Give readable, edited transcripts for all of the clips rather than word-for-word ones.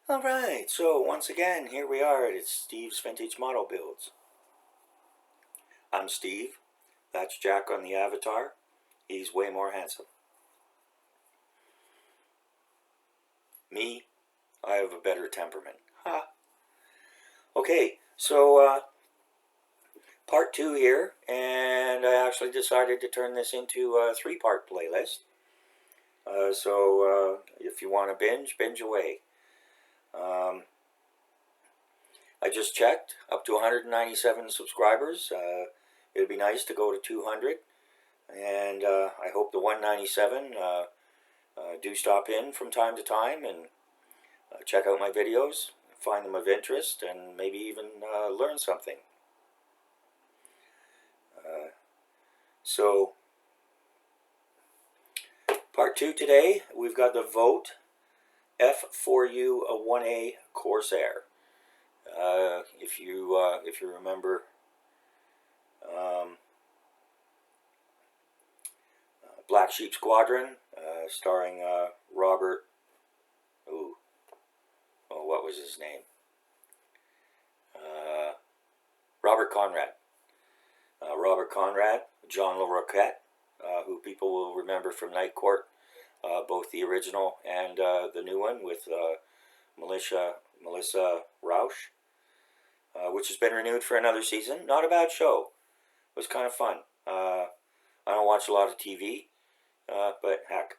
Alright, so once again, here we are. It's Steve's Vintage Model Builds. I'm Steve. That's Jack on the avatar. He's way more handsome. Me, I have a better temperament. Ha! Okay, so part 2 here, and I actually decided to turn this into a 3-part playlist. So if you want to binge away. I just checked, up to 197 subscribers. It would be nice to go to 200, and I hope the 197 do stop in from time to time and check out my videos, find them of interest, and maybe even learn something. So, part 2 today, we've got the Vought F4U1-A Corsair. If you remember, Black Sheep Squadron, starring Robert. What was his name? Robert Conrad. Robert Conrad, John LaRoquette, who people will remember from Night Court, both the original and the new one with Melissa Rauch, which has been renewed for another season. Not a bad show. It was kind of fun. I don't watch a lot of TV, but heck.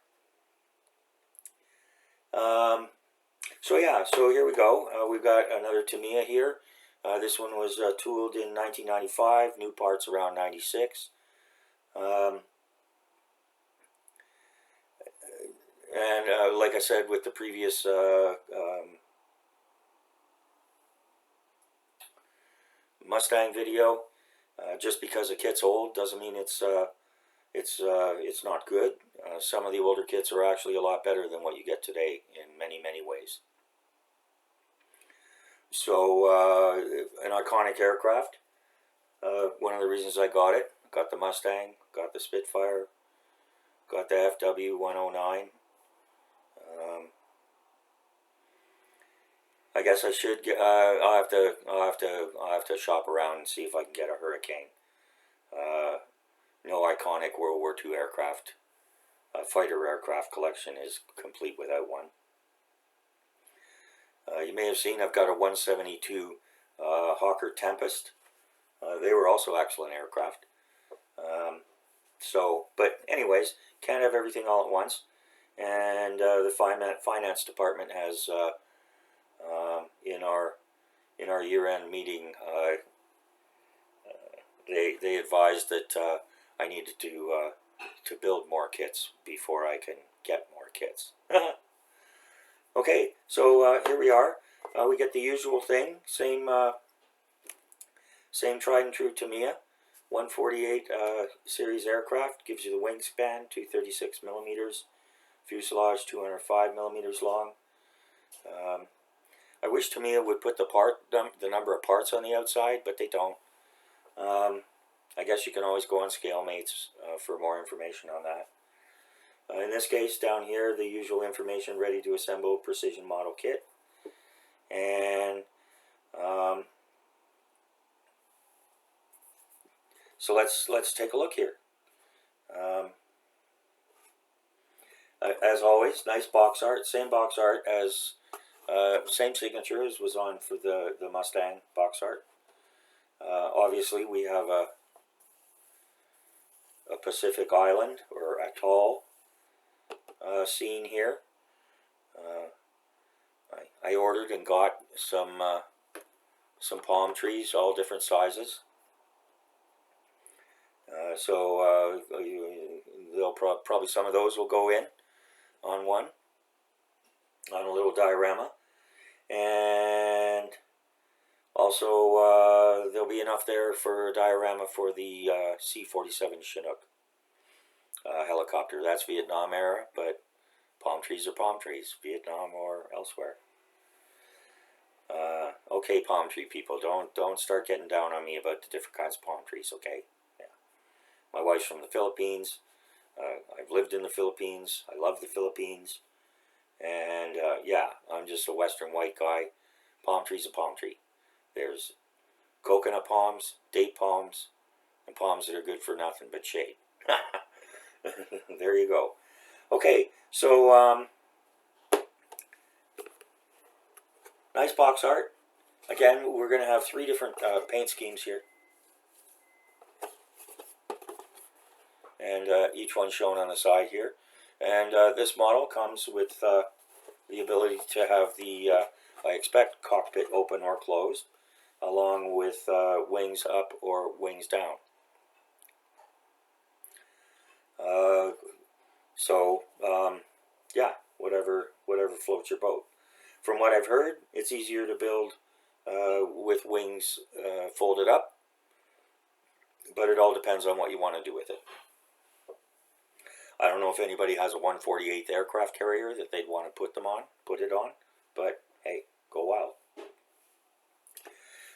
So yeah, so here we go. We've got another Tamiya here. This one was tooled in 1995, new parts around 96. And like I said with the previous Mustang video, just because a kit's old doesn't mean it's not good. Some of the older kits are actually a lot better than what you get today in many ways. So an iconic aircraft. One of the reasons I got it, got the Mustang, got the Spitfire, got the FW109. I guess I should get. I'll have to shop around and see if I can get a Hurricane. No iconic World War II aircraft, fighter aircraft collection is complete without one. You may have seen I've got a 172 Hawker Tempest. They were also excellent aircraft. But anyways, can't have everything all at once. And the finance department has, in our year-end meeting, they advised that I needed to build more kits before I can get more kits. Okay, so here we are. We get the usual thing, same tried and true Tamiya, 148 series aircraft. Gives you the wingspan, 236 millimeters, fuselage 205 millimeters long. I wish Tamiya would put the number of parts on the outside, but they don't. I guess you can always go on ScaleMates for more information on that. In this case, down here, the usual information: ready to assemble precision model kit. And so let's take a look here. As always, nice box art. Same box art as same signature as was on for the Mustang box art. Obviously, we have a Pacific Island or atoll scene here. I ordered and got some palm trees, all different sizes. So they'll probably some of those will go in on a little diorama, and also there'll be enough there for a diorama for the C-47 Chinook helicopter. That's Vietnam era, but palm trees are palm trees, Vietnam or elsewhere. Okay, palm tree people, don't start getting down on me about the different kinds of palm trees, okay? Yeah. My wife's from the Philippines. I've lived in the Philippines. I love the Philippines. And yeah, I'm just a Western white guy. Palm tree's a palm tree. There's coconut palms, date palms, and palms that are good for nothing but shade. There you go. Okay, so nice box art. Again, we're going to have 3 different paint schemes here. And each one shown on the side here. And this model comes with the ability to have the, I expect, cockpit open or closed, along with wings up or wings down. Yeah, whatever floats your boat. From what I've heard, it's easier to build with wings folded up, but it all depends on what you want to do with it. I don't know if anybody has a 1/48 aircraft carrier that they'd want to put it on, but hey, go wild.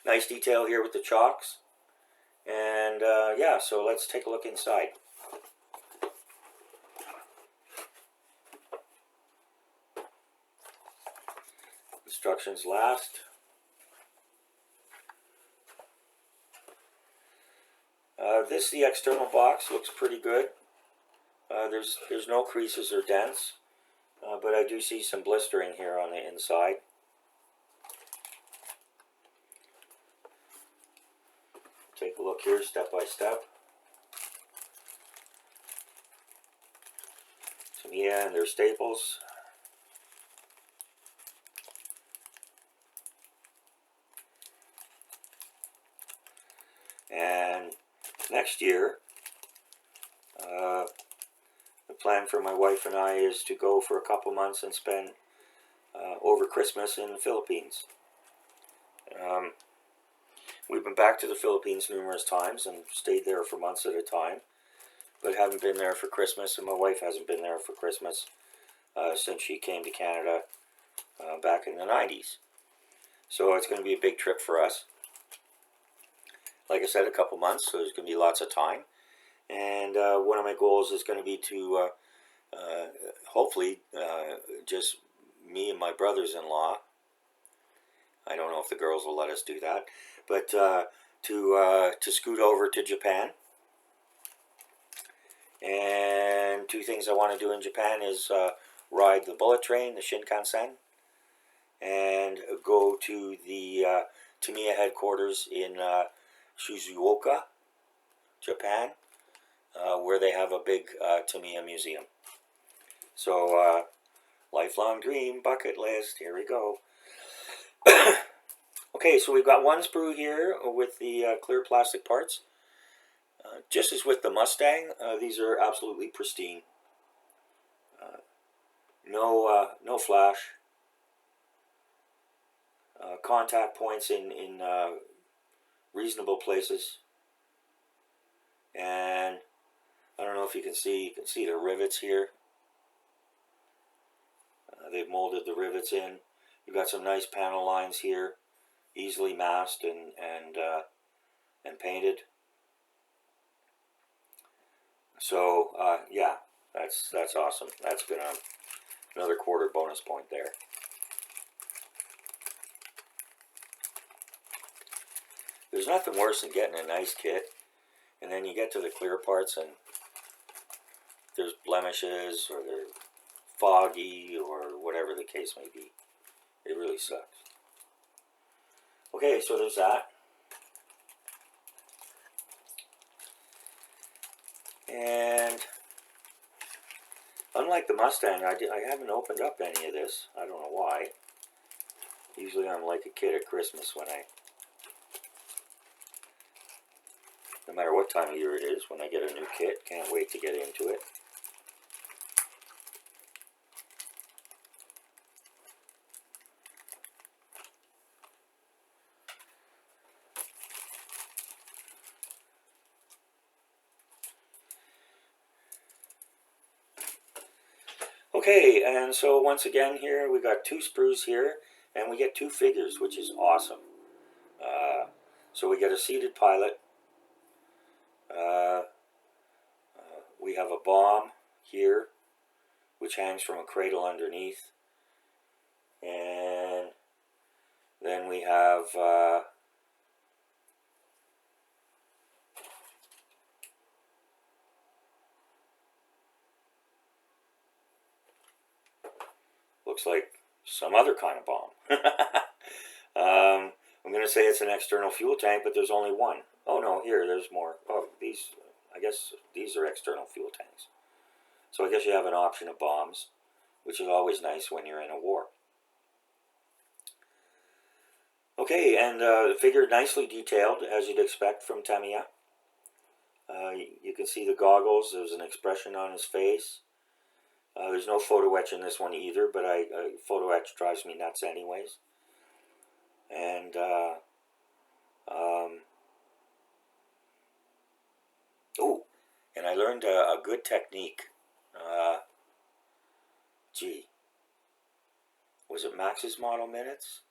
Nice detail here with the chocks, and yeah, so let's take a look inside. Instructions last. The external box looks pretty good. There's no creases or dents, but I do see some blistering here on the inside. Take a look here, step by step. Tamiya and their staples. And next year, the plan for my wife and I is to go for a couple months and spend over Christmas in the Philippines. We've been back to the Philippines numerous times and stayed there for months at a time, but haven't been there for Christmas, and my wife hasn't been there for Christmas since she came to Canada back in the 90s. So it's going to be a big trip for us. Like I said, a couple months, so there's going to be lots of time. And one of my goals is going to be to, hopefully, just me and my brothers-in-law. I don't know if the girls will let us do that, but to scoot over to Japan. And 2 things I want to do in Japan is ride the bullet train, the Shinkansen, and go to the Tamiya headquarters in Shizuoka, Japan, where they have a big Tamiya museum. So, lifelong dream, bucket list, here we go. Okay, so we've got one sprue here with the clear plastic parts. Just as with the Mustang, these are absolutely pristine. No flash. Contact points in reasonable places. And I don't know if you can see the rivets here. They've molded the rivets in. You've got some nice panel lines here, easily masked and painted. So yeah, that's awesome. That's been another quarter bonus point there. There's nothing worse than getting a nice kit, and then you get to the clear parts and there's blemishes or they're foggy or whatever the case may be. It really sucks. Okay, so there's that. And unlike the Mustang, I haven't opened up any of this. I don't know why. Usually I'm like a kid at Christmas when no matter what time of year it is, when I get a new kit, can't wait to get into it. Okay, and so once again here, we got 2 sprues here, and we get 2 figures, which is awesome. So we get a seated pilot. We have a bomb here, which hangs from a cradle underneath. then we have looks like some other kind of bomb. I'm going to say it's an external fuel tank, but there's only one. Oh no, there's more. Oh, these, I guess these are external fuel tanks. So I guess you have an option of bombs, which is always nice when you're in a war. Okay, and the figure nicely detailed, as you'd expect from Tamiya. You can see the goggles. There's an expression on his face. There's no photo etch in this one either, but photo etch drives me nuts anyways. And oh, and I learned a good technique. Gee, was it Max's model minutes?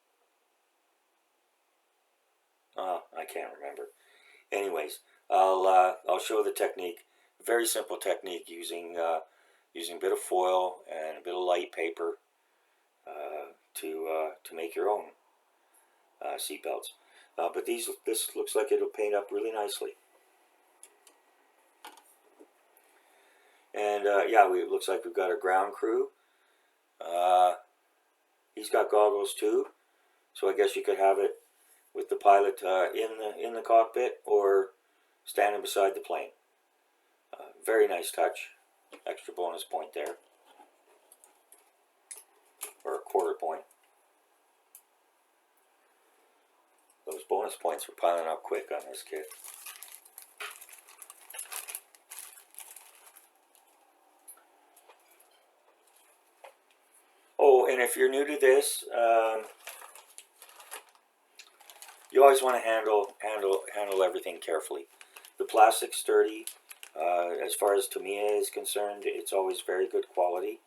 I can't remember. Anyways, I'll show the technique. Very simple technique using using a bit of foil and a bit of light paper to make your own seat belts. But this looks like it'll paint up really nicely. And yeah, it looks like we've got a ground crew. He's got goggles too, so I guess you could have it with the pilot in the cockpit or standing beside the plane. Very nice touch. Extra bonus point there, or a quarter point. Those bonus points were piling up quick on this kit. Oh, and if you're new to this, you always want to handle everything carefully. The plastic's sturdy. As far as Tamiya is concerned, it's always very good quality.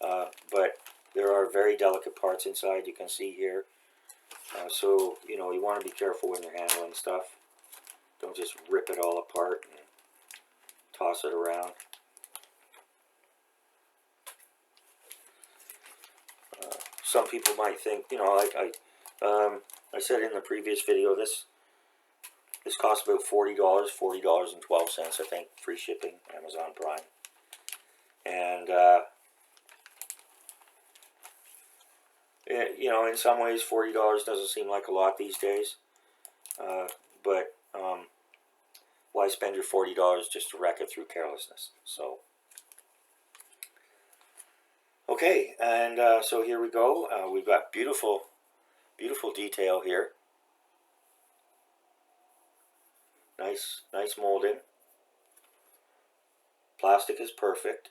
But there are very delicate parts inside, you can see here. So, you know, you want to be careful when you're handling stuff. Don't just rip it all apart and toss it around. Some people might think, you know, I said in the previous video, this costs about $40, $40.12, I think, free shipping, Amazon Prime. And, you know, in some ways, $40 doesn't seem like a lot these days. But why spend your $40 just to wreck it through carelessness? So, okay, and so here we go. We've got beautiful detail here. Nice molding. Plastic is perfect.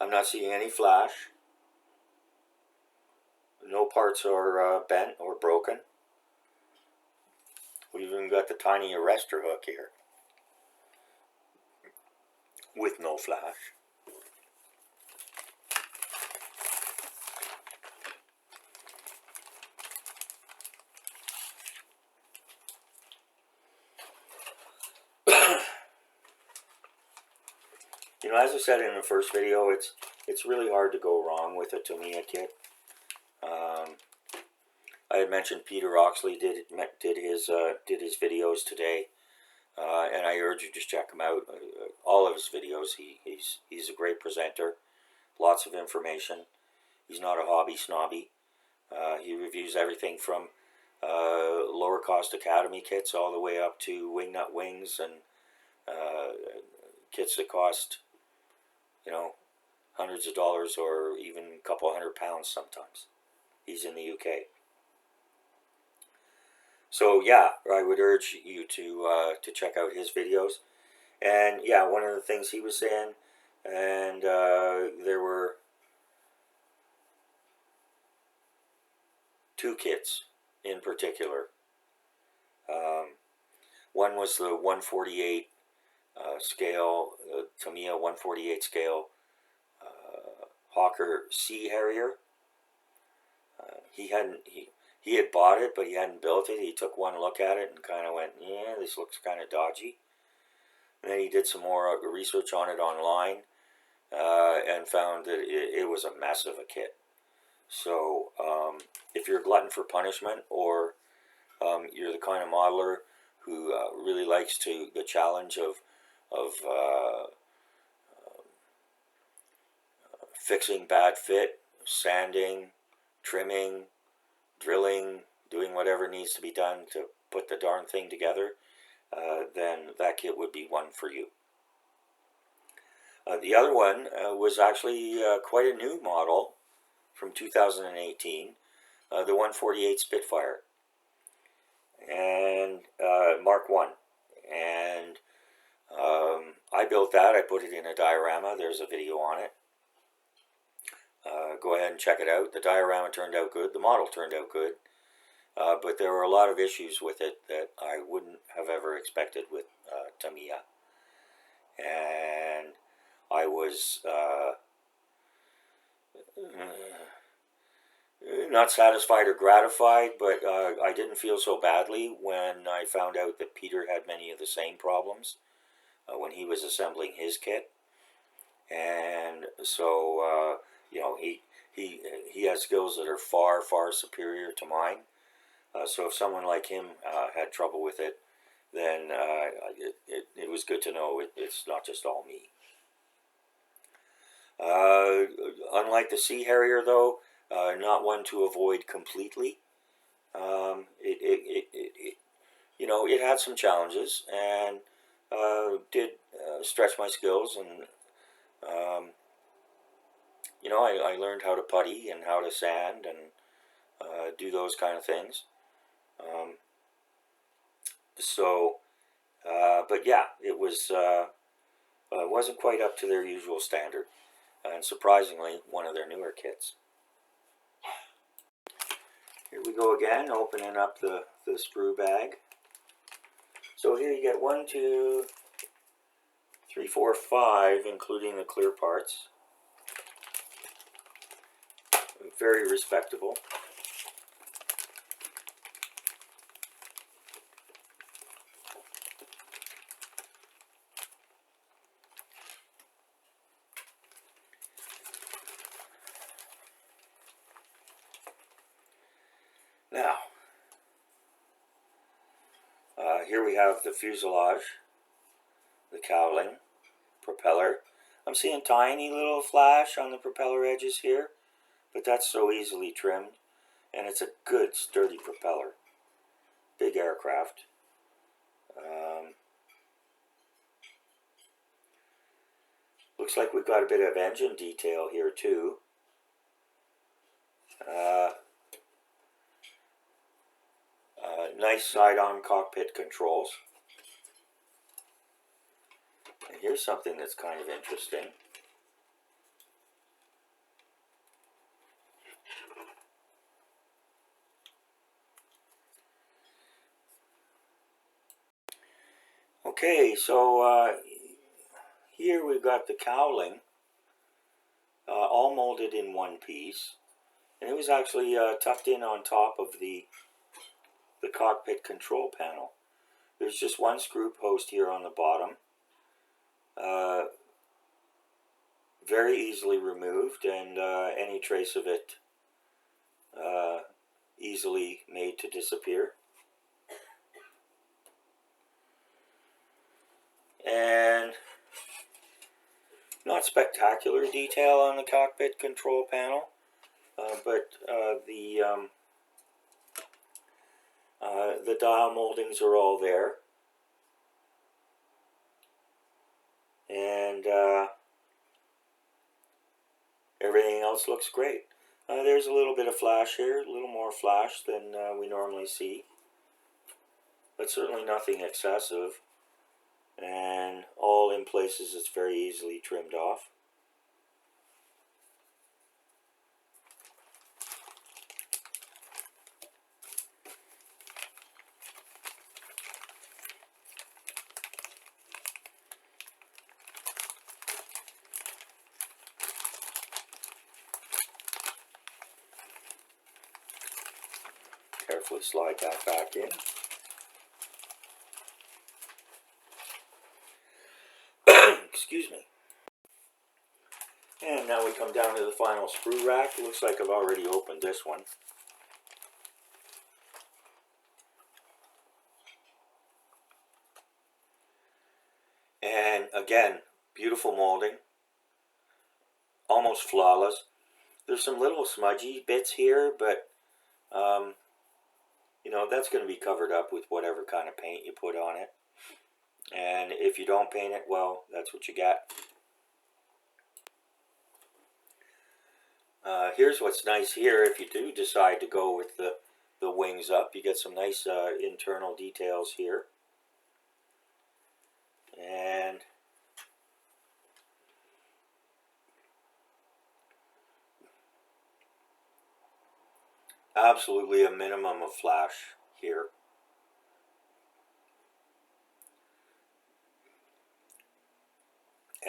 I'm not seeing any flash. No parts are bent or broken. We've even got the tiny arrestor hook here with no flash. You know, as I said in the first video, it's really hard to go wrong with a Tamiya kit. I had mentioned Peter Oxley did his videos today, and I urge you to check him out. All of his videos, he's a great presenter, lots of information. He's not a hobby snobby. He reviews everything from lower cost Academy kits all the way up to wingnut wings and kits that cost, you know, hundreds of dollars or even a couple £100 sometimes. He's in the UK. So yeah, I would urge you to check out his videos. And yeah, one of the things he was saying, and there were two kits in particular. One was the 148 scale, Tamiya 148 scale Hawker Sea Harrier. He had bought it, but he hadn't built it. He took one look at it and kind of went, yeah, this looks kind of dodgy. And then he did some more research on it online, and found that it was a mess of a kit. So if you're a glutton for punishment, or you're the kind of modeler who really likes the challenge of fixing bad fit, sanding, trimming, drilling, doing whatever needs to be done to put the darn thing together, then that kit would be one for you. The other one was actually quite a new model from 2018, the 148 Spitfire, and Mark 1. And I built that. I put it in a diorama. There's a video on it. Go ahead and check it out. The diorama turned out good. The model turned out good. But there were a lot of issues with it that I wouldn't have ever expected with Tamiya. And I was not satisfied or gratified, but I didn't feel so badly when I found out that Peter had many of the same problems when he was assembling his kit. And so, you know, he has skills that are far, far superior to mine. So if someone like him had trouble with it, then it was good to know it's not just all me. Unlike the Sea Harrier, though, not one to avoid completely. You know, it had some challenges, and did stretch my skills, and you know, I learned how to putty and how to sand and do those kind of things. But yeah, it wasn't quite up to their usual standard, and surprisingly, one of their newer kits. Here we go again, opening up the sprue bag. So here you get 1, 2, 3, 4, 5, including the clear parts. Very respectable. Now, here we have the fuselage, the cowling, propeller. I'm seeing tiny little flash on the propeller edges here, but that's so easily trimmed, and it's a good sturdy propeller. Big aircraft. Looks like we've got a bit of engine detail here too. Nice side-on cockpit controls. And here's something that's kind of interesting. Okay, so here we've got the cowling all molded in one piece, and it was actually tucked in on top of the cockpit control panel. There's just one screw post here on the bottom, very easily removed, and any trace of it easily made to disappear. And not spectacular detail on the cockpit control panel, but the dial moldings are all there, and everything else looks great. There's a little bit of flash here, a little more flash than we normally see, but certainly nothing excessive, and all in places it's very easily trimmed off. Carefully slide that back in. Excuse me. And now we come down to the final sprue rack. It looks like I've already opened this one. And again, beautiful molding, almost flawless. There's some little smudgy bits here, but you know, that's going to be covered up with whatever kind of paint you put on it. And if you don't paint it, well, that's what you got. Here's what's nice here. If you do decide to go with the wings up, you get some nice internal details here. And absolutely a minimum of flash here.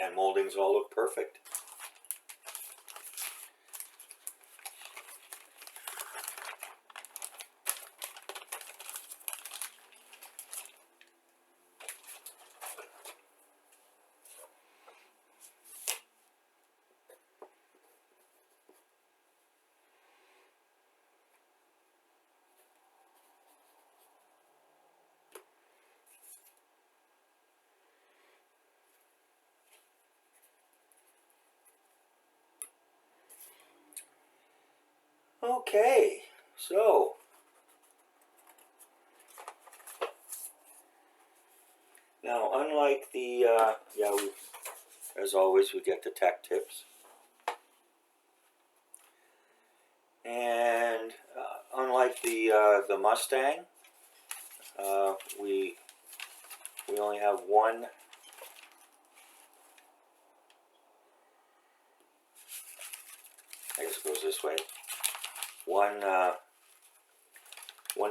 And moldings all look perfect. Okay, so now unlike the, as always, we get the tech tips. And unlike the Mustang, we only have one. I guess it goes this way. One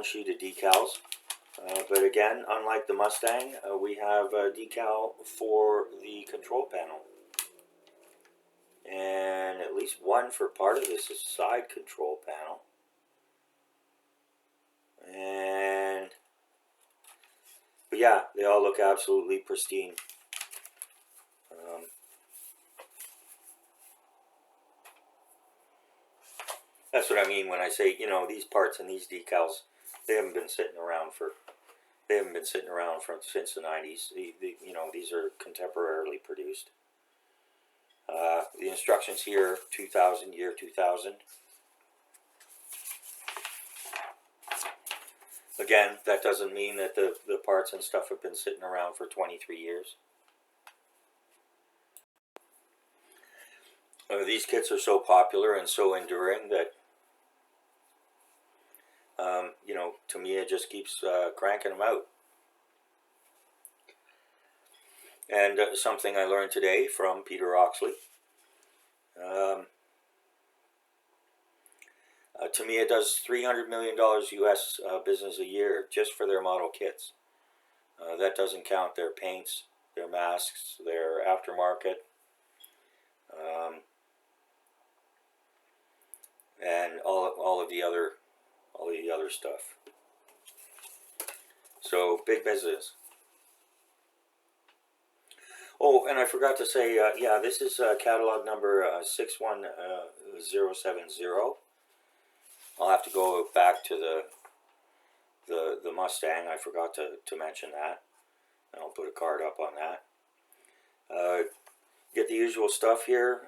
sheet of decals. But again, unlike the Mustang, we have a decal for the control panel. And at least one for part of this side control panel. But yeah, they all look absolutely pristine. That's what I mean when I say, you know, these parts and these decals, they haven't been sitting around since the 90s. You know, these are contemporarily produced. The instructions here, 2000, year 2000. Again, that doesn't mean that the parts and stuff have been sitting around for 23 years. These kits are so popular and so enduring that you know, Tamiya just keeps cranking them out. And something I learned today from Peter Oxley. Tamiya does $300 million US business a year just for their model kits. That doesn't count their paints, their masks, their aftermarket, and all of the other stuff. So big business. Oh, and I forgot to say, yeah, this is catalog number 61070. I'll have to go back to the Mustang. I forgot to mention that. I'll put a card up on that. Get the usual stuff here,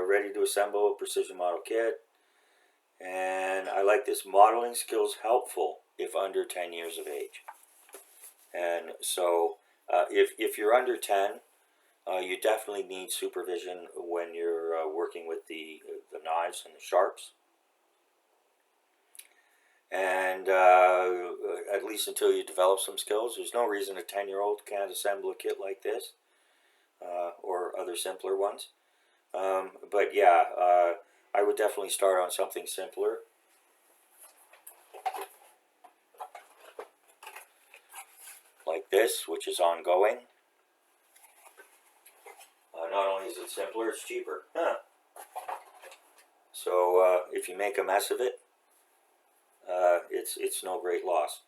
ready to assemble precision model kit. And I like this: modeling skills helpful if under 10 years of age. And so if you're under 10, you definitely need supervision when you're working with the knives and the sharps. And at least until you develop some skills, there's no reason a 10-year-old can't assemble a kit like this or other simpler ones. But yeah, I would definitely start on something simpler. Like this, which is ongoing. Not only is it simpler, it's cheaper. So if you make a mess of it, it's no great loss.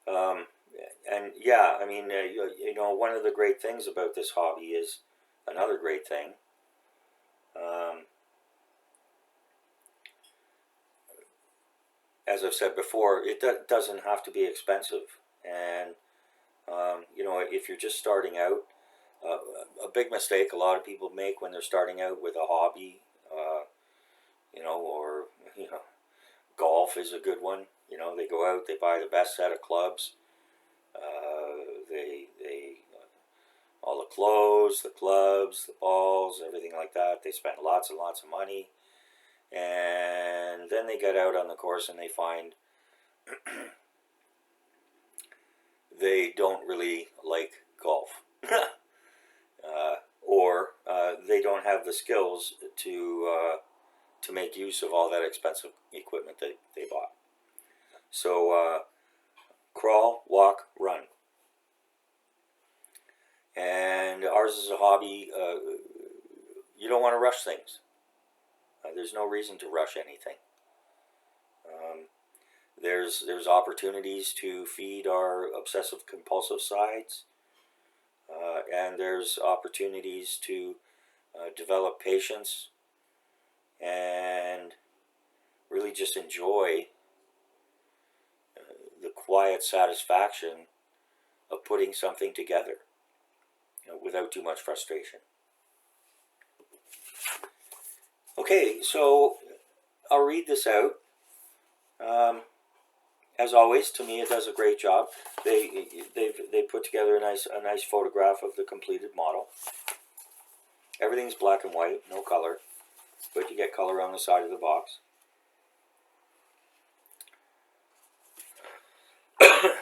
And yeah, I mean, you know, one of the great things about this hobby is another great thing. as I've said before, it doesn't have to be expensive. And, you know, if you're just starting out, a big mistake a lot of people make when they're starting out with a hobby, you know, or, you know, golf is a good one. You know, they go out, they buy the best set of clubs, all the clothes, the clubs, the balls, everything like that. They spend lots and lots of money, and then they get out on the course and they find they don't really like golf. Or they don't have the skills to make use of all that expensive equipment that they bought. So crawl, walk, run. And ours is a hobby. You don't want to rush things. There's no reason to rush anything. There's opportunities to feed our obsessive compulsive sides, and there's opportunities to develop patience and really just enjoy the quiet satisfaction of putting something together, you know, without too much frustration. Okay, so I'll read this out. As always, Tamiya does a great job. They put together a nice photograph of the completed model. Everything's black and white, no color, but you get color on the side of the box.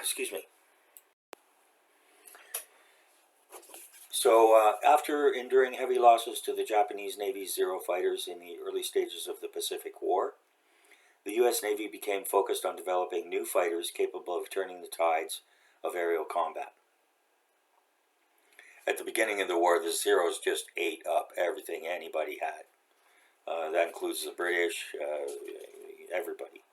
Excuse me. So after enduring heavy losses to the Japanese Navy's Zero fighters in the early stages of the Pacific War, the U.S. Navy became focused on developing new fighters capable of turning the tides of aerial combat. At the beginning of the war, the Zeros just ate up everything anybody had. That includes the British, everybody.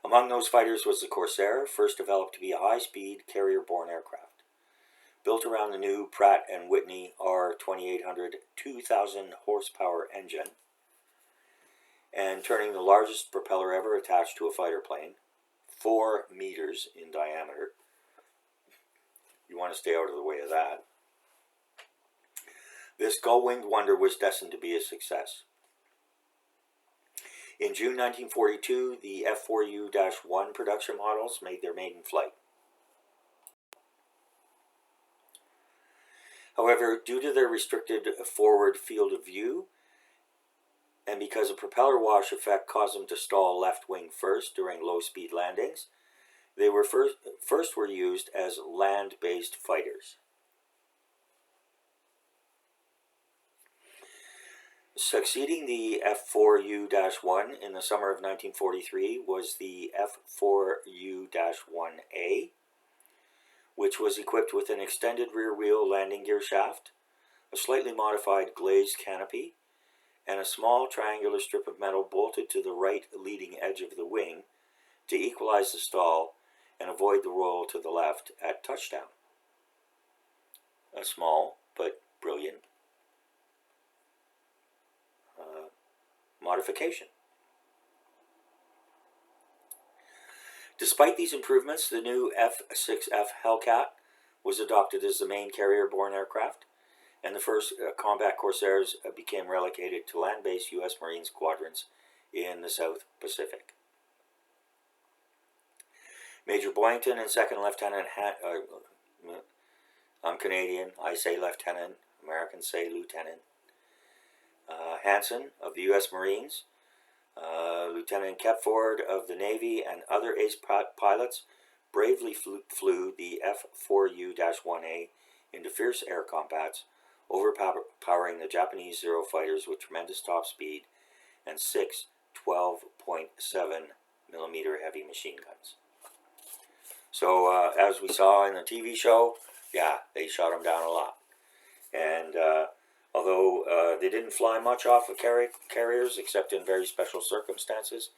Among those fighters was the Corsair, first developed to be a high-speed carrier-borne aircraft. Built around the new Pratt & Whitney R2800 2,000 horsepower engine, and turning the largest propeller ever attached to a fighter plane, 4 meters in diameter. You want to stay out of the way of that. This gull-winged wonder was destined to be a success. In June 1942, the F4U-1 production models made their maiden flight. However, due to their restricted forward field of view, and because a propeller wash effect caused them to stall left wing first during low-speed landings, they were first were used as land-based fighters. Succeeding the F4U-1 in the summer of 1943 was the F4U-1-A, which was equipped with an extended rear wheel landing gear shaft, a slightly modified glazed canopy, and a small triangular strip of metal bolted to the right leading edge of the wing to equalize the stall and avoid the roll to the left at touchdown. A small but brilliant modification. Despite these improvements, the new F-6F Hellcat was adopted as the main carrier-borne aircraft, and the first combat Corsairs became relocated to land-based U.S. Marine squadrons in the South Pacific. Major Boyington and Second Lieutenant I'm Canadian, I say Lieutenant, Americans say Lieutenant. Hansen of the U.S. Marines, Lieutenant Kepford of the Navy, and other ace pilots bravely flew the F4U-1A into fierce air combats, overpowering the Japanese Zero fighters with tremendous top speed and 6 12.7mm heavy machine guns. So, as we saw in the TV show, yeah, they shot them down a lot. And although they didn't fly much off of carriers, except in very special circumstances,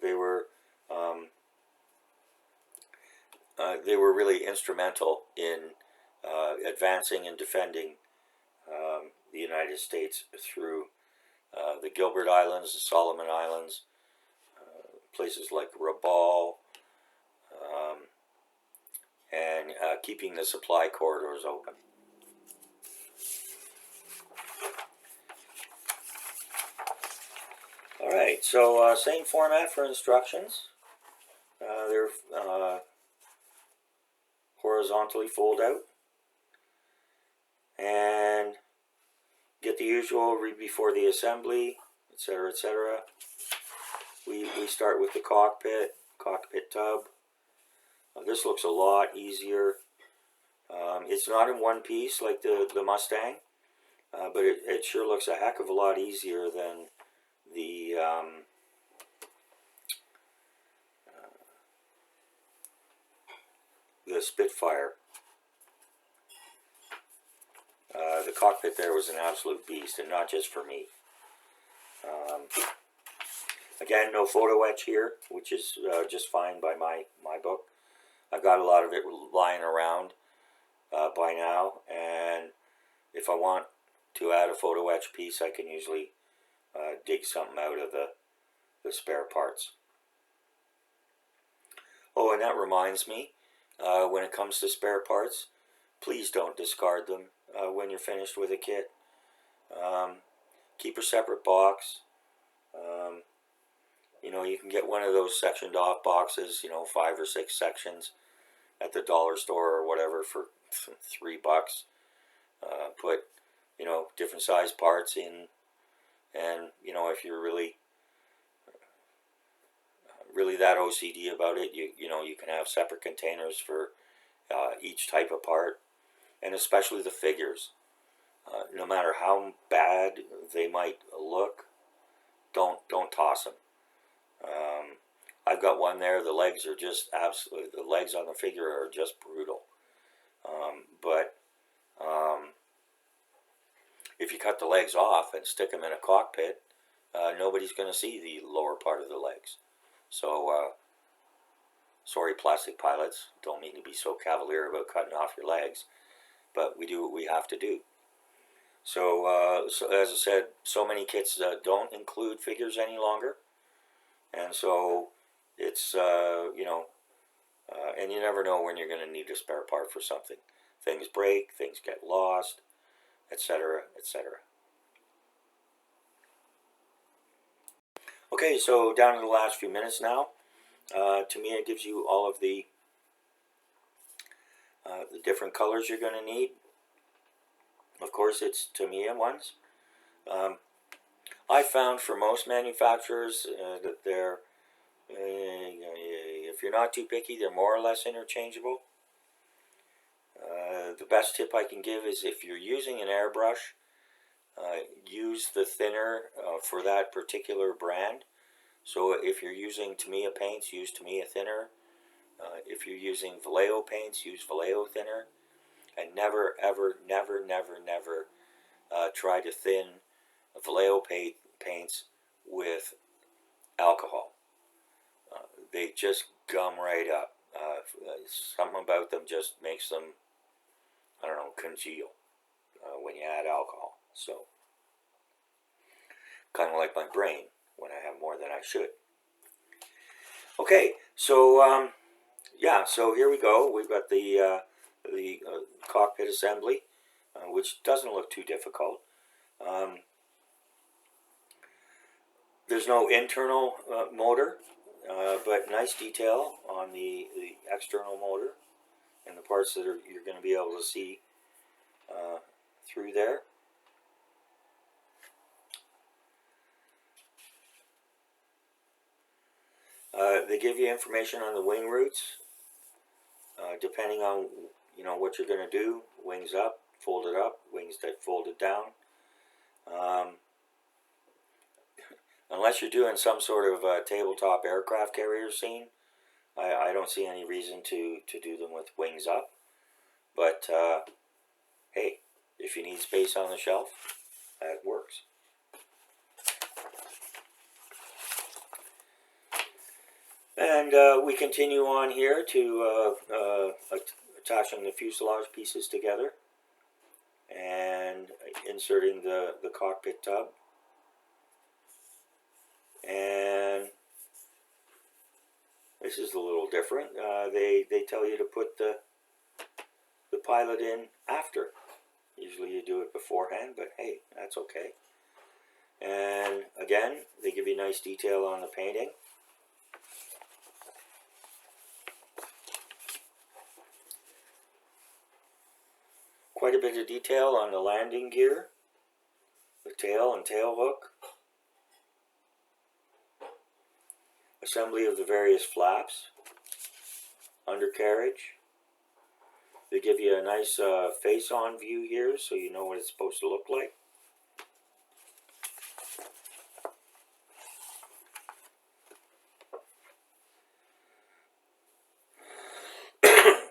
they were really instrumental in advancing and defending the United States through the Gilbert Islands, the Solomon Islands, places like Rabaul, and keeping the supply corridors open. Alright, so same format for instructions. They're horizontally fold out. And get the usual, read before the assembly, etc., etc. We start with the cockpit tub. This looks a lot easier. It's not in one piece like the Mustang, but it sure looks a heck of a lot easier than the Spitfire. The cockpit there was an absolute beast, and not just for me. Again, no photo etch here, which is just fine by my book. I've got a lot of it lying around by now, and if I want to add a photo etch piece, I can usually dig something out of the spare parts. Oh, and that reminds me, when it comes to spare parts, please don't discard them when you're finished with a kit. Keep a separate box. You know, you can get one of those sectioned off boxes, you know, 5 or 6 sections at the dollar store or whatever for $3. Put, you know, different size parts in, and, you know, if you're really that OCD about it, you know, you can have separate containers for each type of part, and especially the figures. No matter how bad they might look, don't toss them. I've got one there. The legs are just absolutely, the legs on the figure are just brutal. But if you cut the legs off and stick them in a cockpit, nobody's going to see the lower part of the legs. So, sorry, plastic pilots, don't mean to be so cavalier about cutting off your legs, but we do what we have to do. So, so as I said, so many kits don't include figures any longer, and so it's, you know, and you never know when you're going to need a spare part for something. Things break, things get lost, etc., etc. Okay, so down to the last few minutes now. Tamiya gives you all of the different colors you're going to need. Of course, it's Tamiya ones. I found for most manufacturers that they're, if you're not too picky, they're more or less interchangeable. The best tip I can give is if you're using an airbrush, use the thinner for that particular brand. So if you're using Tamiya paints, use Tamiya thinner. If you're using Vallejo paints, use Vallejo thinner. And never, ever, never, never, never try to thin Vallejo paints with alcohol. They just gum right up. Something about them just makes them, I don't know, congeal when you add alcohol. So, kind of like my brain when I have more than I should. Okay, so yeah, so here we go. We've got the cockpit assembly, which doesn't look too difficult. There's no internal motor, but nice detail on the external motor and the parts that you're going to be able to see through there. They give you information on the wing routes, depending on, you know, what you're going to do. Wings up, folded up, wings that folded down. Unless you're doing some sort of tabletop aircraft carrier scene, I don't see any reason to do them with wings up. But hey, if you need space on the shelf, that works. And we continue on here to attaching the fuselage pieces together and inserting the cockpit tub. And this is a little different. They tell you to put the pilot in after. Usually you do it beforehand, but hey, that's okay. And again, they give you nice detail on the painting. Quite a bit of detail on the landing gear, the tail and tail hook, assembly of the various flaps, undercarriage. They give you a nice face-on view here so you know what it's supposed to look like.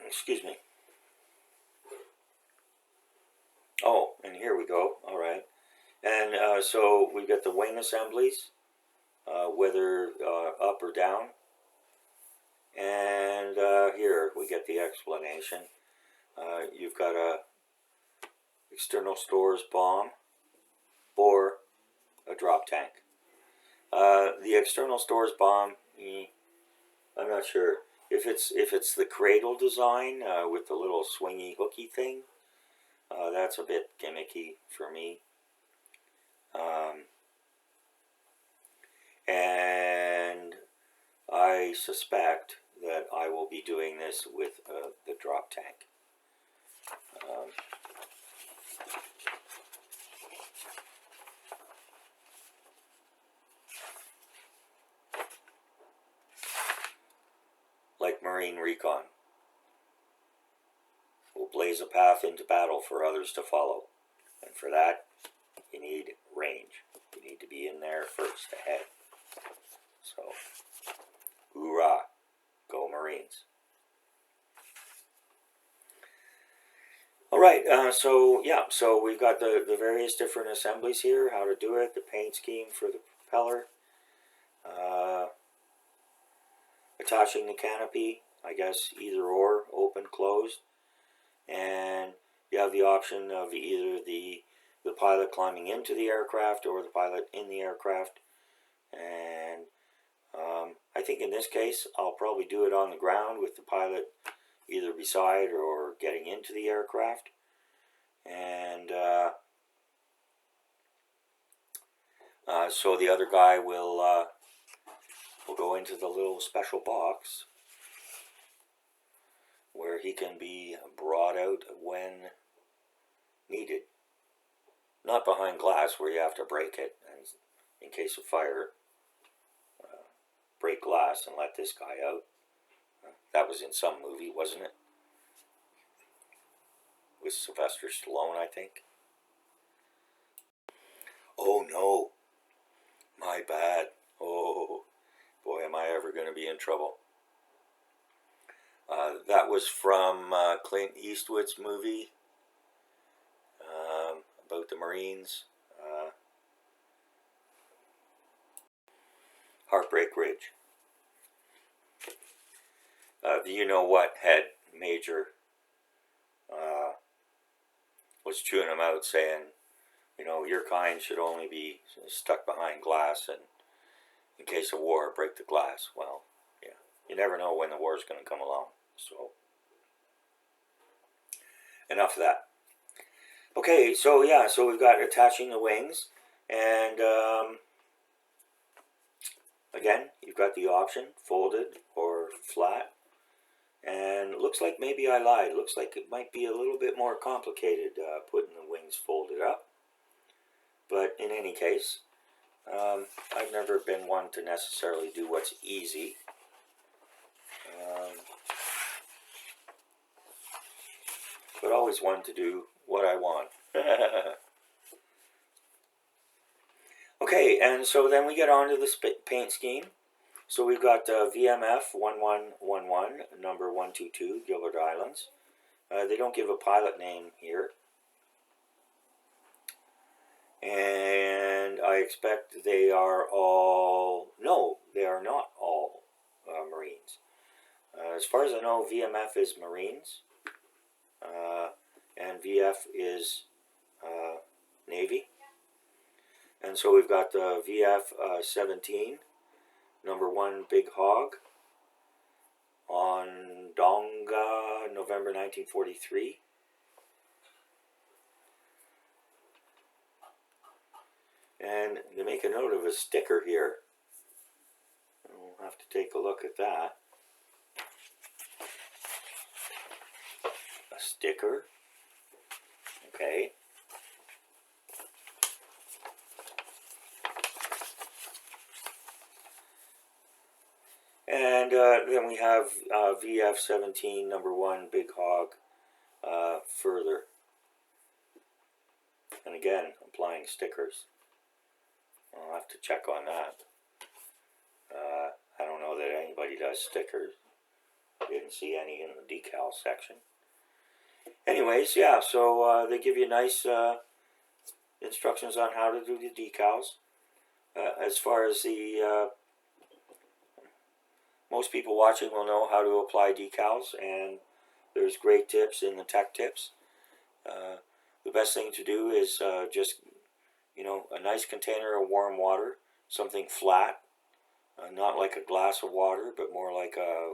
Excuse me. Oh, and here we go. All right. And so we've got the wing assemblies, whether up or down. And here we get the explanation. You've got a external stores bomb or a drop tank. The external stores bomb, I'm not sure if it's the cradle design with the little swingy hooky thing. That's a bit gimmicky for me. And I suspect that I will be doing this with the drop tank. Like Marine Recon, will blaze a path into battle for others to follow. And for that, you need range. You need to be in there first, ahead. So, hoorah, go Marines. Alright, so we've got the various different assemblies here, how to do it, the paint scheme for the propeller, attaching the canopy, I guess either or, open, closed, and you have the option of either the pilot climbing into the aircraft or the pilot in the aircraft. And I think in this case I'll probably do it on the ground with the pilot either beside or getting into the aircraft. And so the other guy will go into the little special box where he can be brought out when needed. Not behind glass where you have to break it and in case of fire. Break glass and let this guy out. That was in some movie, wasn't it? With Sylvester Stallone, I think. Oh no, my bad. Oh boy, am I ever going to be in trouble. That was from Clint Eastwood's movie about the Marines. Heartbreak Ridge. The you-know-what head major was chewing him out saying, you know, your kind should only be stuck behind glass and in case of war, break the glass. Well, yeah, you never know when the war's going to come along. So, enough of that. Okay, so yeah, so we've got attaching the wings, and again, you've got the option, folded or flat, and it looks like maybe I lied. It looks like it might be a little bit more complicated putting the wings folded up, but in any case, I've never been one to necessarily do what's easy. But always one to do what I want. Okay, and so then we get on to the paint scheme. So we've got VMF 1111, number 122, Gilbert Islands. They don't give a pilot name here. And I expect they are all... No, they are not all Marines. As far as I know, VMF is Marines. And VF is Navy. And so we've got the VF 17 #1 Big Hog on Donga, November 1943. And they make a note of a sticker here. We'll have to take a look at that. A sticker. Okay. And then we have VF17 #1 Big Hog further. And again, applying stickers. I'll have to check on that. I don't know that anybody does stickers. Didn't see any in the decal section. Anyways, yeah, so they give you nice instructions on how to do the decals. As far as the most people watching will know how to apply decals, and there's great tips in the tech tips. The best thing to do is just, a nice container of warm water, something flat, not like a glass of water, but more like a,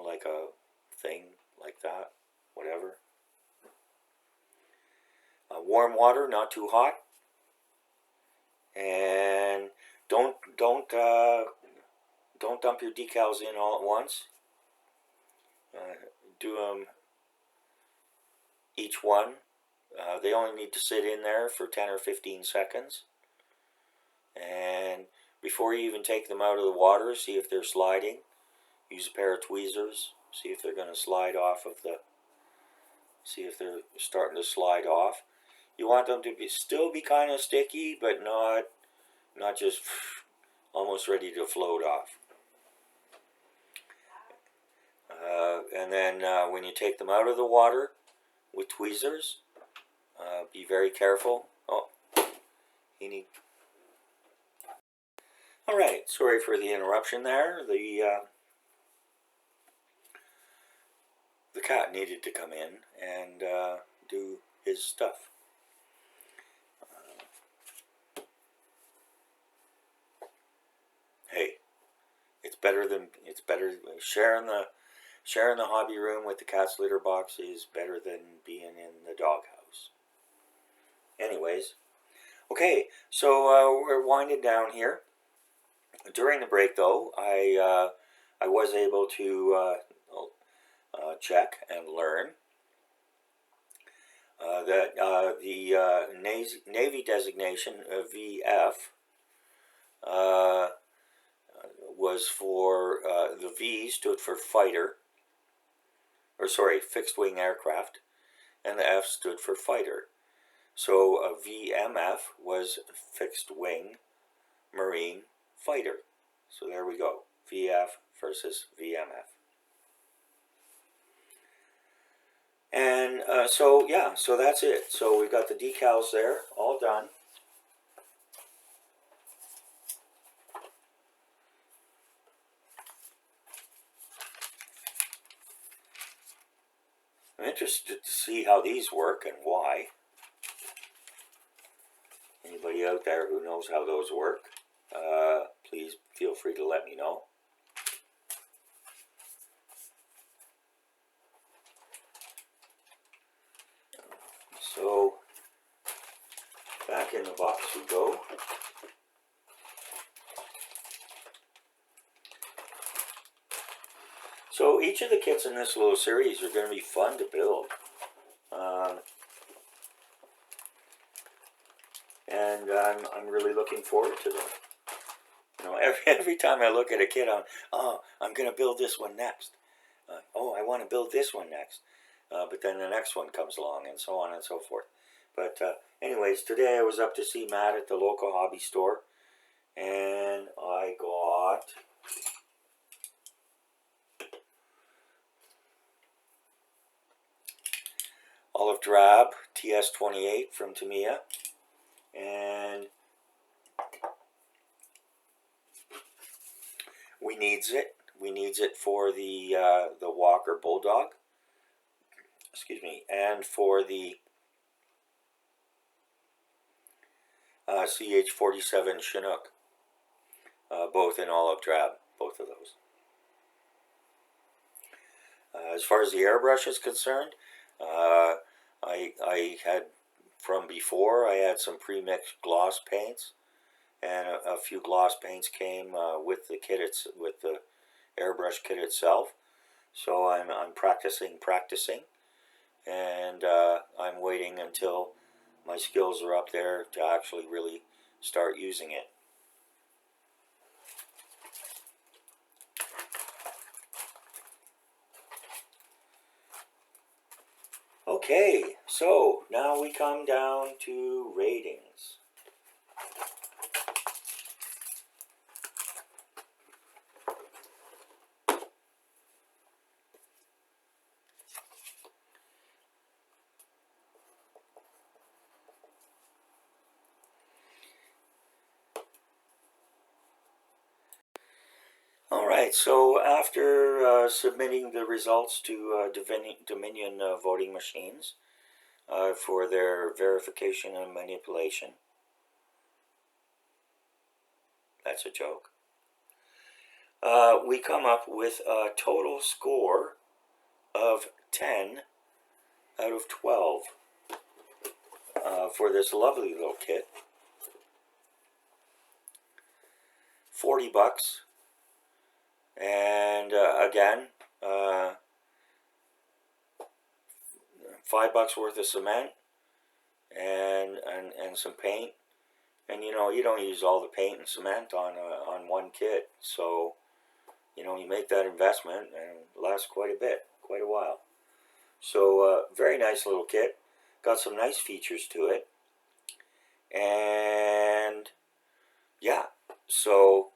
like a thing like that, whatever. Warm water, not too hot, and don't dump your decals in all at once. Do them each one. They only need to sit in there for 10 or 15 seconds. And before you even take them out of the water, see if they're sliding. Use a pair of tweezers. See if they're going to slide off of see if they're starting to slide off. You want them to still be kind of sticky, but not just almost ready to float off. And then when you take them out of the water with tweezers, be very careful. Oh, all right. Sorry for the interruption there. The cat needed to come in and do his stuff. Hey, it's better sharing the hobby room with the cat's litter box is better than being in the doghouse. Anyways, okay, so we're winding down here. During the break, though, I was able to check and learn that the Navy designation VF was for the V stood for fighter, fixed wing aircraft, and the F stood for fighter. So a VMF was fixed wing marine fighter. So there we go, VF versus VMF. And so that's it. So we've got the decals there, all done. I'm interested to see how these work and why. Anybody out there who knows how those work, please feel free to let me know. So, back in the box we go. So each of the kits in this little series are going to be fun to build. And I'm really looking forward to them. Every time I look at a kit, I'm going to build this one next. I want to build this one next. But then the next one comes along, and so on and so forth. But anyways, today I was up to see Matt at the local hobby store, and I got olive drab TS28 from Tamiya, and we needs it. We needs it for the Walker Bulldog. Excuse me, and for the CH-47 Chinook. both in olive drab, both of those. As far as the airbrush is concerned, I had, from before, I had some pre-mixed gloss paints, and a few gloss paints came with the kit, with the airbrush kit itself. So I'm practicing, and I'm waiting until my skills are up there to actually really start using it. Okay, so now we come down to ratings. Alright, so after submitting the results to Dominion voting machines for their verification and manipulation, that's a joke, we come up with a total score of 10 out of 12 for this lovely little kit. $40. And again, $5 worth of cement and some paint. And you know, you don't use all the paint and cement on one kit, so you know, you make that investment and it lasts quite a bit, quite a while. So very nice little kit, got some nice features to it, and yeah, so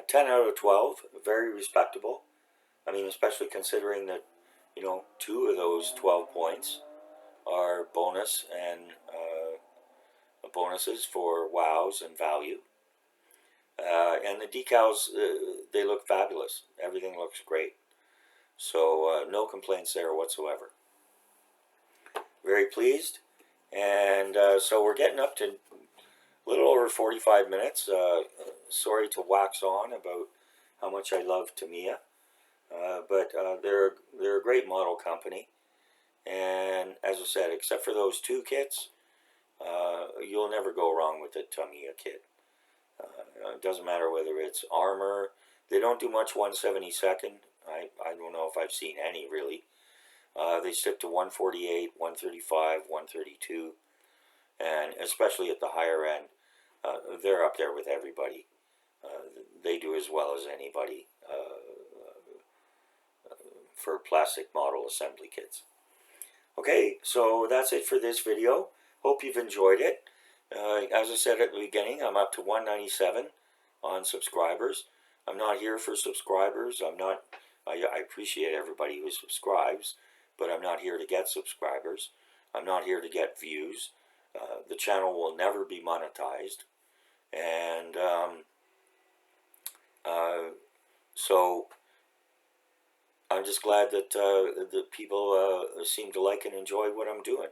10 out of 12, very respectable. I mean, especially considering that, you know, 2 of those 12 points are bonus and bonuses for wows and value. And the decals, they look fabulous. Everything looks great. So no complaints there whatsoever. Very pleased. And so we're getting up to a little over 45 minutes. Sorry to wax on about how much I love Tamiya, but they're a great model company, and as I said, except for those 2 kits, you'll never go wrong with the Tamiya kit. It doesn't matter whether it's armor. They don't do much 1/72. I don't know if I've seen any really. They stick to 148, 135, 132, and especially at the higher end, they're up there with everybody. They do as well as anybody for plastic model assembly kits. Okay, so that's it for this video. Hope you've enjoyed it. As I said at the beginning, I'm up to 197 on subscribers. I'm not here for subscribers. I appreciate everybody who subscribes, but I'm not here to get subscribers. I'm not here to get views. The channel will never be monetized. And so I'm just glad that the people seem to like and enjoy what I'm doing.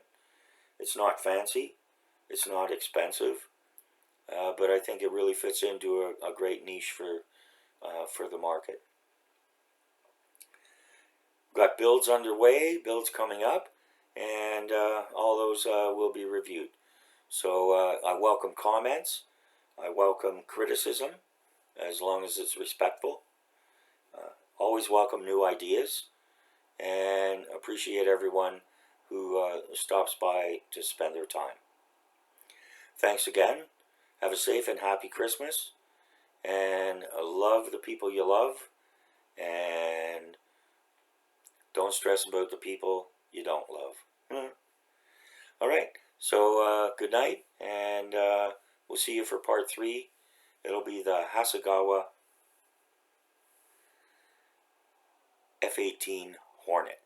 It's not fancy, it's not expensive, but I think it really fits into a great niche for the market. Got builds underway, builds coming up, and all those will be reviewed. So I welcome comments, I welcome criticism, as long as it's respectful. Always welcome new ideas, and appreciate everyone who stops by to spend their time. Thanks again. Have a safe and happy Christmas, and love the people you love, and don't stress about the people you don't love. All right, so good night, and we'll see you for part 3. It'll be the Hasegawa F-18 Hornet.